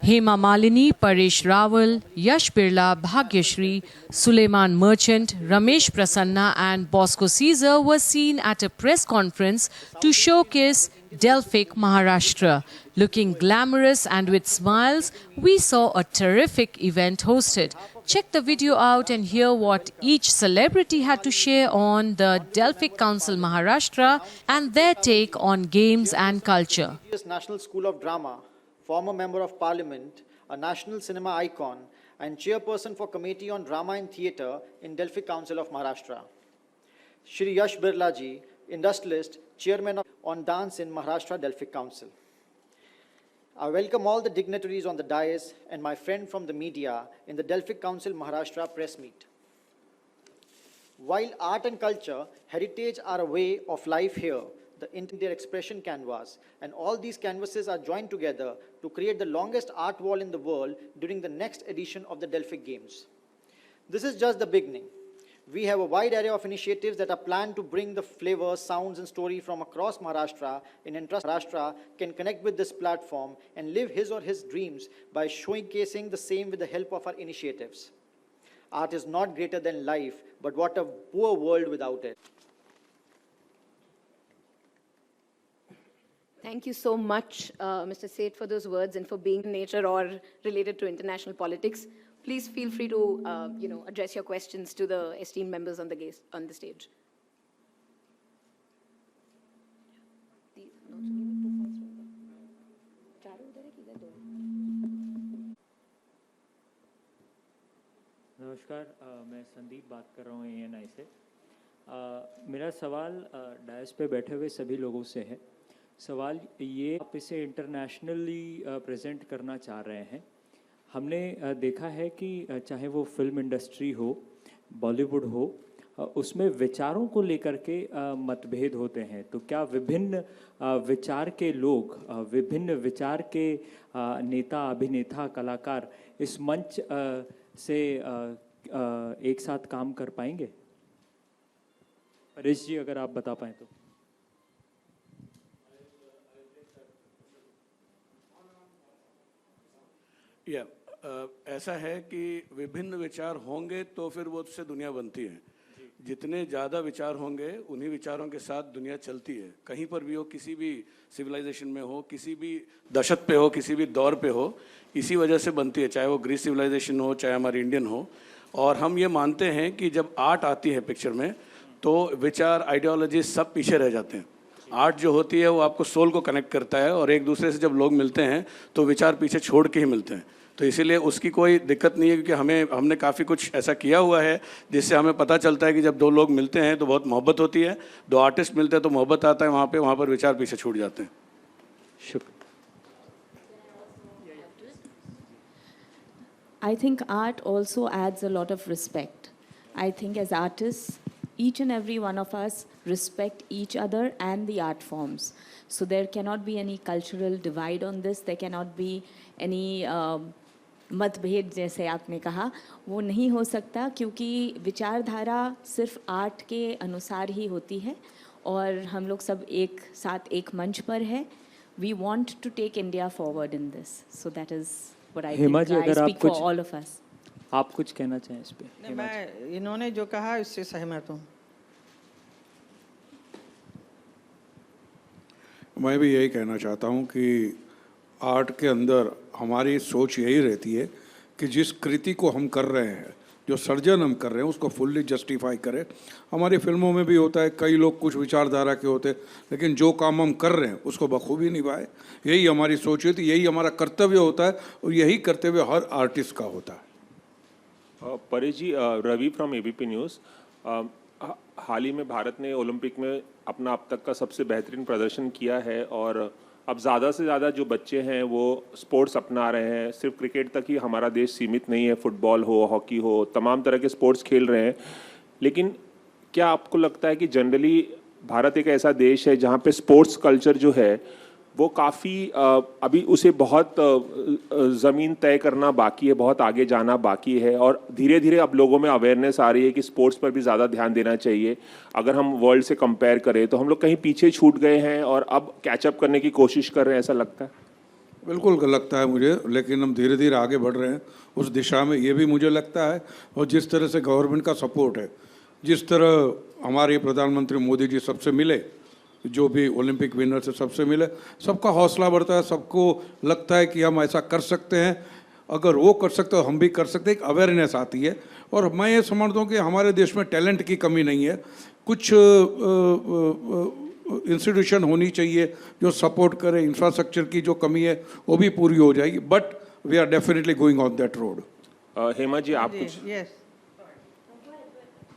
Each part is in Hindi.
Hema Malini, Paresh Rawal, Yash Birla, Bhagyashri, Suleiman Merchant, Ramesh Prasanna and Bosco Caesar were seen at a press conference to showcase Delphic Maharashtra. Looking glamorous and with smiles, we saw a terrific event hosted. Check the video out and hear what each celebrity had to share on the Delphic Council Maharashtra and their take on games and culture. National School of Drama, former Member of Parliament, a national cinema icon, and chairperson for Committee on Drama and Theatre in Delphic Council of Maharashtra. Shri Yash Birla ji, industrialist, chairman on dance in Maharashtra Delphic Council. I welcome all the dignitaries on the dais and my friend from the media in the Delphic Council Maharashtra press meet. While art and culture, heritage are a way of life here, the Indian expression canvas, and all these canvases are joined together to create the longest art wall in the world during the next edition of the Delphic Games. This is just the beginning. We have a wide array of initiatives that are planned to bring the flavors, sounds, and story from across Maharashtra in interest. Maharashtra can connect with this platform and live his or his dreams by showcasing the same with the help of our initiatives. Art is not greater than life, but what a poor world without it. Thank you so much, Mr. Seth, for those words and for being in nature or related to international politics. Please feel free to, address your questions to the esteemed members on the stage. नमस्कार, मैं संदीप बात कर रहा हूँ ANI से। मेरा सवाल डायस पे बैठे हुए सभी लोगों से है। सवाल ये, आप इसे इंटरनेशनली प्रेजेंट करना चाह रहे हैं। हमने देखा है कि चाहे वो फिल्म इंडस्ट्री हो, बॉलीवुड हो, उसमें विचारों को लेकर के मतभेद होते हैं। तो क्या विभिन्न विचार के लोग, विभिन्न विचार के नेता, अभिनेता, कलाकार इस मंच से एक साथ काम कर पाएंगे? परेश जी, अगर आप बता पाएँ तो। ऐसा है कि विभिन्न विचार होंगे तो फिर वो उससे दुनिया बनती है। जितने ज़्यादा विचार होंगे उन्हीं विचारों के साथ दुनिया चलती है। कहीं पर भी हो, किसी भी सिविलाइजेशन में हो, किसी भी दशक पे हो, किसी भी दौर पे हो, इसी वजह से बनती है। चाहे वो ग्रीस सिविलाइजेशन हो, चाहे हमारी इंडियन हो। और हम ये मानते हैं कि जब आर्ट आती है पिक्चर में तो विचार, आइडियोलॉजी सब पीछे रह जाते हैं। आर्ट जो होती है वो आपको सोल को कनेक्ट करता है और एक दूसरे से जब लोग मिलते हैं तो विचार पीछे छोड़ के ही मिलते हैं। तो इसीलिए उसकी कोई दिक्कत नहीं है, क्योंकि हमने काफ़ी कुछ ऐसा किया हुआ है जिससे हमें पता चलता है कि जब दो लोग मिलते हैं तो बहुत मोहब्बत होती है, दो आर्टिस्ट मिलते हैं तो मोहब्बत आता है, वहाँ पर विचार पीछे छूट जाते हैं। शुक्रिया। I think art also adds a lot of respect. I think as artists, each and every one of us respect each other and the art forms. So there cannot be any cultural divide on this. There cannot be any मतभेद, जैसे आपने कहा, वो नहीं हो सकता, क्योंकि विचारधारा सिर्फ आर्ट के अनुसार ही होती है और हम लोग सब एक साथ एक मंच पर है। We want to take India forward in this. So that is what I think. I speak for all of us. आप कुछ कहना चाहें इस पे? मैं इन्होंने जो कहा इससे सहमत हूँ। मैं भी यही कहना चाहता हूँ कि आर्ट के अंदर हमारी सोच यही रहती है कि जिस कृति को हम कर रहे हैं, जो सर्जन हम कर रहे हैं, उसको फुल्ली जस्टिफाई करें। हमारी फिल्मों में भी होता है, कई लोग कुछ विचारधारा के होते हैं, लेकिन जो काम हम कर रहे हैं उसको बखूबी निभाए। यही हमारी सोच होती है, यही हमारा कर्तव्य होता है और यही कर्तव्य हर आर्टिस्ट का होता है। परेश जी, रवि फ्रॉम ABP न्यूज़। हाल ही में भारत ने ओलंपिक में अपना अब तक का सबसे बेहतरीन प्रदर्शन किया है और अब ज़्यादा से ज़्यादा जो बच्चे हैं वो स्पोर्ट्स अपना रहे हैं। सिर्फ क्रिकेट तक ही हमारा देश सीमित नहीं है, फुटबॉल हो, हॉकी हो, तमाम तरह के स्पोर्ट्स खेल रहे हैं। लेकिन क्या आपको लगता है कि जनरली भारत एक ऐसा देश है जहाँ पे स्पोर्ट्स कल्चर जो है वो काफ़ी अभी उसे बहुत ज़मीन तय करना बाकी है, बहुत आगे जाना बाकी है और धीरे धीरे अब लोगों में अवेयरनेस आ रही है कि स्पोर्ट्स पर भी ज़्यादा ध्यान देना चाहिए। अगर हम वर्ल्ड से कंपेयर करें तो हम लोग कहीं पीछे छूट गए हैं और अब कैचअप करने की कोशिश कर रहे हैं, ऐसा लगता है? बिल्कुल लगता है मुझे, लेकिन हम धीरे धीरे आगे बढ़ रहे हैं उस दिशा में, ये भी मुझे लगता है। और जिस तरह से गवर्नमेंट का सपोर्ट है, जिस तरह हमारे प्रधानमंत्री मोदी जी सबसे मिले, जो भी ओलंपिक विनर से सबसे मिले, सबका हौसला बढ़ता है, सबको लगता है कि हम ऐसा कर सकते हैं, अगर वो कर सकते हो हम भी कर सकते हैं, एक अवेयरनेस आती है। और मैं ये समझता हूँ कि हमारे देश में टैलेंट की कमी नहीं है, कुछ इंस्टीट्यूशन होनी चाहिए जो सपोर्ट करे, इंफ्रास्ट्रक्चर की जो कमी है वो भी पूरी हो जाएगी, but we are definitely going on that road. Hema ji आप कुछ? Yes,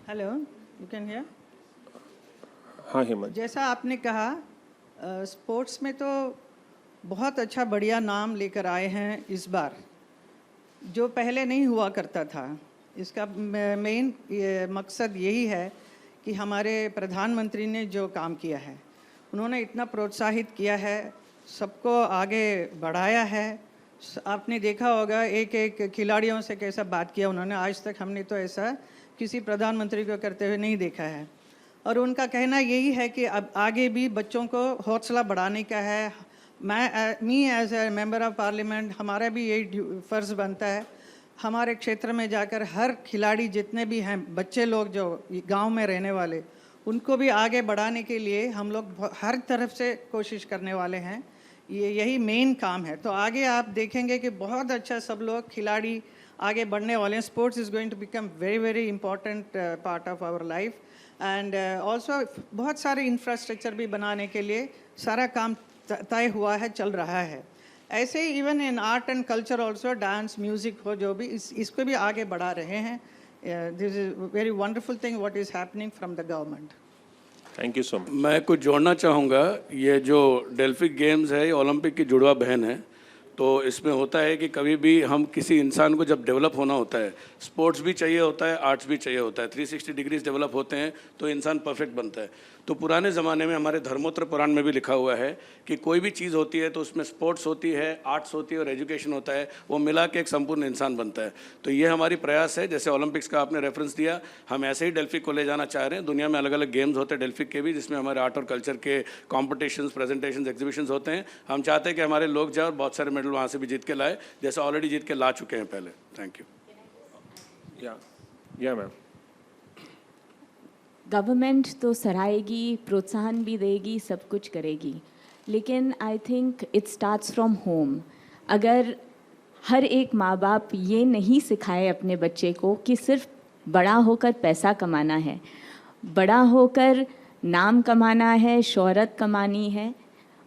hello, you can hear? हाँ हेमा जी। जैसा आपने कहा, स्पोर्ट्स में तो बहुत अच्छा बढ़िया नाम लेकर आए हैं इस बार, जो पहले नहीं हुआ करता था। इसका मेन मकसद यही है कि हमारे प्रधानमंत्री ने जो काम किया है, उन्होंने इतना प्रोत्साहित किया है, सबको आगे बढ़ाया है। आपने देखा होगा एक एक खिलाड़ियों से कैसा बात किया उन्होंने, आज तक हमने तो ऐसा किसी प्रधानमंत्री को करते हुए नहीं देखा है। और उनका कहना यही है कि अब आगे भी बच्चों को हौसला बढ़ाने का है। Me as a member of parliament, हमारा भी यही फ़र्ज़ बनता है, हमारे क्षेत्र में जाकर हर खिलाड़ी जितने भी हैं, बच्चे लोग जो गांव में रहने वाले, उनको भी आगे बढ़ाने के लिए हम लोग हर तरफ से कोशिश करने वाले हैं। यही मेन काम है। तो आगे आप देखेंगे कि बहुत अच्छा सब लोग खिलाड़ी आगे बढ़ने वाले हैं। Sports is going to become very very important part of our life. And also बहुत सारे इंफ्रास्ट्रक्चर भी बनाने के लिए सारा काम तय हुआ है, चल रहा है। ऐसे ही even in art and culture also, dance, music हो, जो भी इसको भी आगे बढ़ा रहे हैं। This is very wonderful thing what is happening from the government. Thank you so much. मैं कुछ जोड़ना चाहूँगा। ये जो डेल्फिक गेम्स है, ये ओलंपिक की जुड़वा बहन है। तो इसमें होता है कि कभी भी हम किसी इंसान को जब डेवलप होना होता है, स्पोर्ट्स भी चाहिए होता है, आर्ट्स भी चाहिए होता है। 360 डिग्रीज डेवलप होते हैं तो इंसान परफेक्ट बनता है। तो पुराने ज़माने में हमारे धर्मोत्तर पुराण में भी लिखा हुआ है कि कोई भी चीज़ होती है तो उसमें स्पोर्ट्स होती है, आर्ट्स होती है और एजुकेशन होता है, वो मिला के एक संपूर्ण इंसान बनता है। तो ये हमारी प्रयास है। जैसे ओलंपिक्स का आपने रेफरेंस दिया, हम ऐसे ही डेल्फिक को ले जाना चाह रहे हैं। दुनिया में अलग अलग गेम्स होते हैं डेल्फिक के भी, जिसमें हमारे आर्ट और कल्चर के कॉम्पिटिशन्स, प्रेजेंटेशंस, एग्जीबिशंस होते हैं। हम चाहते हैं कि हमारे लोग जाए और बहुत सारे मेडल वहाँ से भी जीत के लाए, जैसे ऑलरेडी जीत के ला चुके हैं पहले। Thank you. या मैम। गवर्नमेंट तो सराहेगी, प्रोत्साहन भी देगी, सब कुछ करेगी, लेकिन I think it starts from home. अगर हर एक माँ बाप ये नहीं सिखाए अपने बच्चे को कि सिर्फ बड़ा होकर पैसा कमाना है, बड़ा होकर नाम कमाना है, शोहरत कमानी है,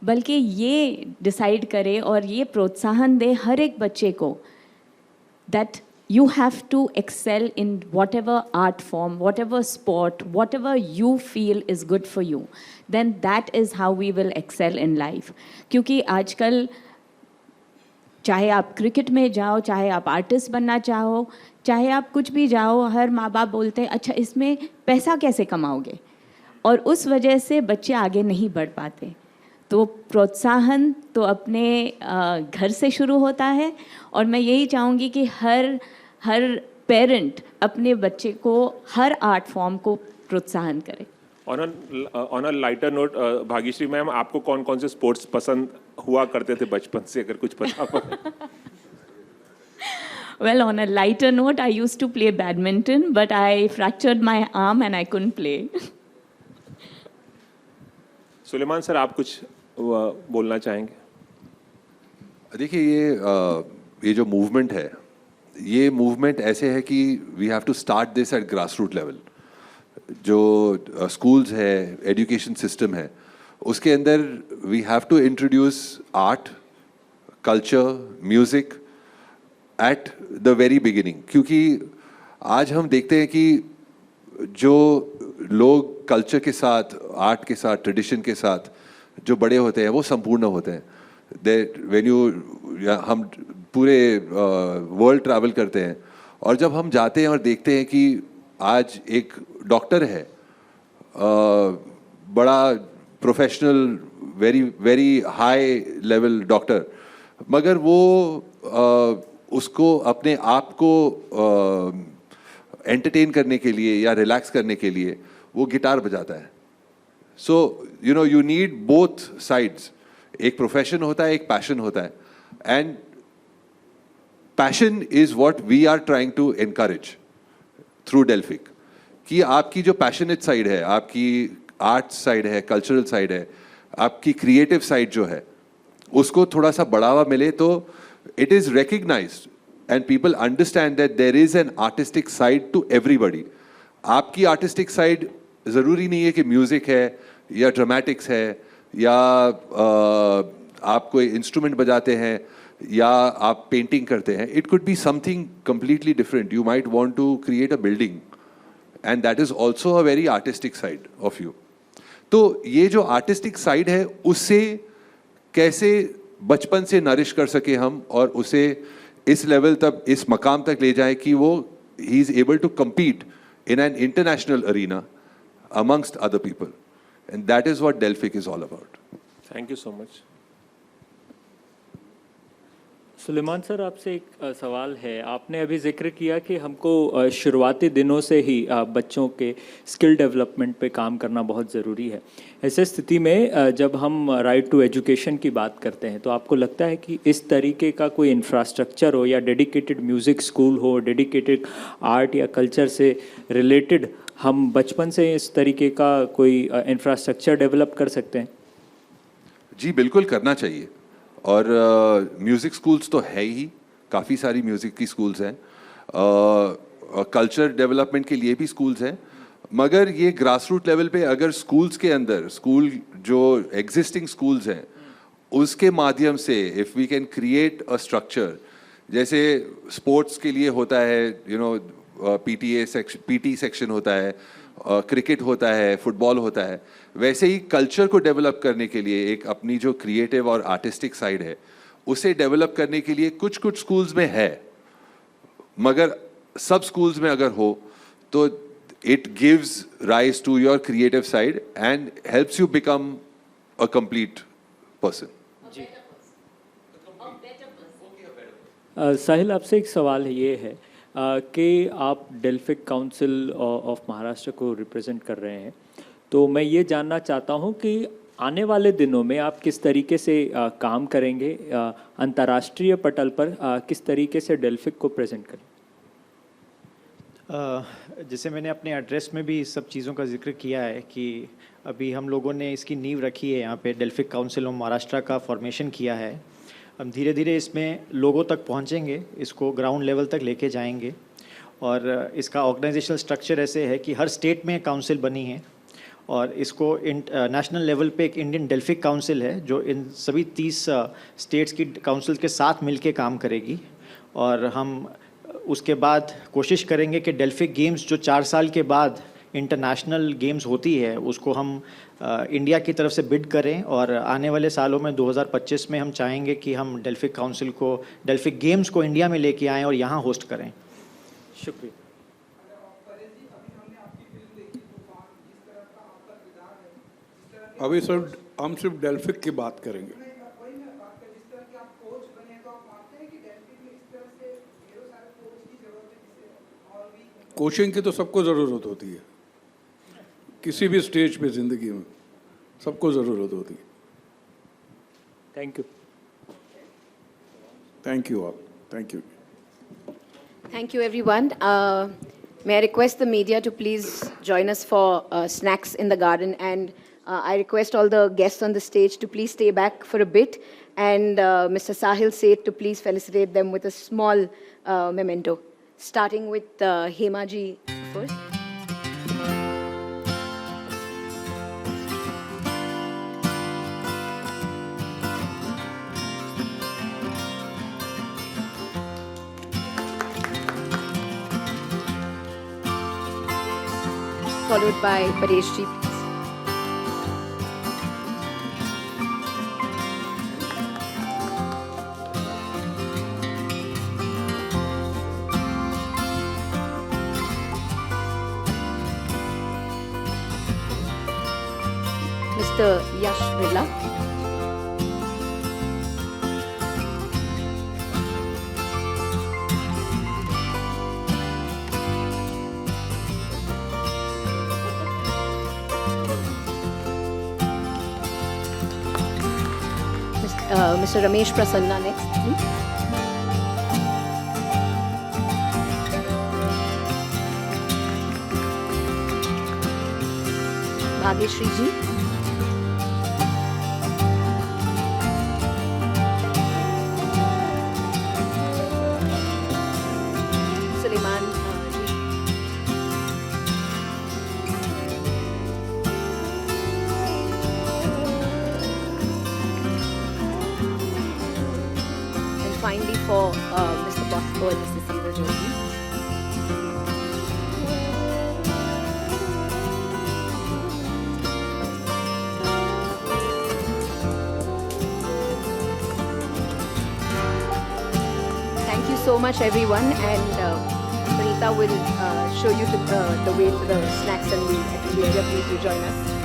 बल्कि ये डिसाइड करे और ये प्रोत्साहन दे हर एक बच्चे को that you have to excel in whatever art form, whatever sport, whatever you feel is good for you, then that is how we will excel in life. क्योंकि आजकल चाहे आप क्रिकेट में जाओ, चाहे आप आर्टिस्ट बनना चाहो, चाहे आप कुछ भी जाओ, हर माँ बाप बोलते हैं अच्छा इसमें पैसा कैसे कमाओगे, और उस वजह से बच्चे आगे नहीं बढ़ पाते। तो प्रोत्साहन तो अपने घर से शुरू होता है, और मैं यही चाहूँगी कि हर पेरेंट अपने बच्चे को हर आर्ट फॉर्म को प्रोत्साहन करे। On a lighter note, Bhagyashree ma'am, आपको कौन कौन से स्पोर्ट्स पसंद हुआ करते थे बचपन से, अगर कुछ पता हो? Well, on a lighter note, I used to play badminton, but I fractured my arm and I couldn't play. Suleman sir, आप कुछ बोलना चाहेंगे? देखिए, ये जो मूवमेंट है, ये मूवमेंट ऐसे है कि we have to start this at grass root level. जो स्कूल्स है, एजुकेशन सिस्टम है, उसके अंदर we have to introduce art, culture, music at the very beginning. क्योंकि आज हम देखते हैं कि जो लोग कल्चर के साथ, आर्ट के साथ, ट्रेडिशन के साथ जो बड़े होते हैं वो संपूर्ण होते हैं। हम पूरे वर्ल्ड ट्रैवल करते हैं, और जब हम जाते हैं और देखते हैं कि आज एक डॉक्टर है, बड़ा professional, very very high level doctor, मगर वो उसको अपने आप को एंटरटेन करने के लिए या रिलैक्स करने के लिए वो गिटार बजाता है। So you need both sides. एक प्रोफेशन होता है, एक पैशन होता है। And passion is what we are trying to encourage through Delphic. कि आपकी जो पैशनेट साइड है, आपकी आर्ट साइड है, कल्चरल साइड है, आपकी क्रिएटिव साइड जो है, उसको थोड़ा सा बढ़ावा मिले तो it is recognised and people understand that there is an artistic side to everybody. आपकी आर्टिस्टिक साइड ज़रूरी नहीं है कि म्यूज़िक है या ड्रामेटिक्स है या आप कोई इंस्ट्रूमेंट बजाते हैं या आप पेंटिंग करते हैं. It could be something completely different. You might want to create a building and that is also a very artistic side of you. तो ये जो artistic side है उससे कैसे बचपन से नरिश कर सके हम और उसे इस लेवल तक, इस मकाम तक ले जाए कि वो he is able to compete in an international arena amongst other people, and that is what Delphic is all about. Thank you so much. Suleman sir, आपसे एक सवाल है. आपने अभी जिक्र किया कि हमको शुरुआती दिनों से ही बच्चों के स्किल डेवलपमेंट पे काम करना बहुत ज़रूरी है. ऐसे स्थिति में जब हम राइट टू एजुकेशन की बात करते हैं तो आपको लगता है कि इस तरीके का कोई इंफ्रास्ट्रक्चर हो या डेडिकेटेड म्यूज़िक स्कूल हो, डेडिकेटेड आर्ट या कल्चर से रिलेटेड हम बचपन से इस तरीके का कोई इंफ्रास्ट्रक्चर डेवलप कर सकते हैं? जी बिल्कुल करना चाहिए. और म्यूज़िक स्कूल्स तो है ही, काफ़ी सारी म्यूज़िक की स्कूल्स हैं, कल्चर डेवलपमेंट के लिए भी स्कूल्स हैं. मगर ये ग्रास रूट लेवल पे अगर स्कूल्स के अंदर, स्कूल जो एग्जिस्टिंग स्कूल्स हैं उसके माध्यम से if we can create a structure, जैसे स्पोर्ट्स के लिए होता है, यू नो, पीटी सेक्शन होता है, क्रिकेट होता है, फुटबॉल होता है, वैसे ही कल्चर को डेवलप करने के लिए एक अपनी जो क्रिएटिव और आर्टिस्टिक साइड है उसे डेवलप करने के लिए कुछ कुछ स्कूल्स में है. मगर सब स्कूल्स में अगर हो तो it gives rise to your creative side and helps you become a complete person. Sahil, आपसे एक सवाल ये है कि आप डेल्फिक काउंसिल ऑफ महाराष्ट्र को रिप्रेजेंट कर रहे हैं, तो मैं ये जानना चाहता हूँ कि आने वाले दिनों में आप किस तरीके से काम करेंगे, अंतर्राष्ट्रीय पटल पर किस तरीके से डेल्फिक को प्रेजेंट करें? जैसे मैंने अपने एड्रेस में भी इस सब चीज़ों का जिक्र किया है कि अभी हम लोगों ने इसकी नींव रखी है, यहाँ पे डेल्फिक काउंसिल ऑफ महाराष्ट्र का फॉर्मेशन किया है. हम धीरे धीरे इसमें लोगों तक पहुँचेंगे, इसको ग्राउंड लेवल तक लेके जाएंगे. और इसका ऑर्गेनाइजेशनल स्ट्रक्चर ऐसे है कि हर स्टेट में काउंसिल बनी है और इसको नेशनल लेवल पे एक इंडियन डेल्फिक काउंसिल है जो इन सभी 30 स्टेट्स की काउंसिल के साथ मिलके काम करेगी. और हम उसके बाद कोशिश करेंगे कि डेल्फिक गेम्स जो 4 साल के बाद इंटरनेशनल गेम्स होती है उसको हम इंडिया की तरफ से बिड करें. और आने वाले सालों में 2025 में हम चाहेंगे कि हम डेल्फिक काउंसिल को, डेल्फिक गेम्स को इंडिया में लेके आएँ और यहाँ होस्ट करें. शुक्रिया. अभी सर हम सिर्फ डेल्फिक की बात करेंगे. कोचिंग की तो सबको ज़रूरत होती है, किसी भी स्टेज पे ज़िंदगी में सबको ज़रूरत होती है. Thank you. Thank you all. Thank you. Thank you, everyone. May I request the media to please join us for snacks in the garden, and I request all the guests on the stage to please stay back for a bit, and Mr. Sahil Seth to please felicitate them with a small memento, starting with Hema ji first. Followed by Paresh ji, please. Mr. Yash Birla. Mr. Ramesh Prasanna next, please. Bhagyashree ji. Suleiman ji. And finally for Mr. Bosco and Mr. Caesar Jyoti. Thank you so much, everyone, and Pranita will show you the way to the snacks and meal. Please do join us.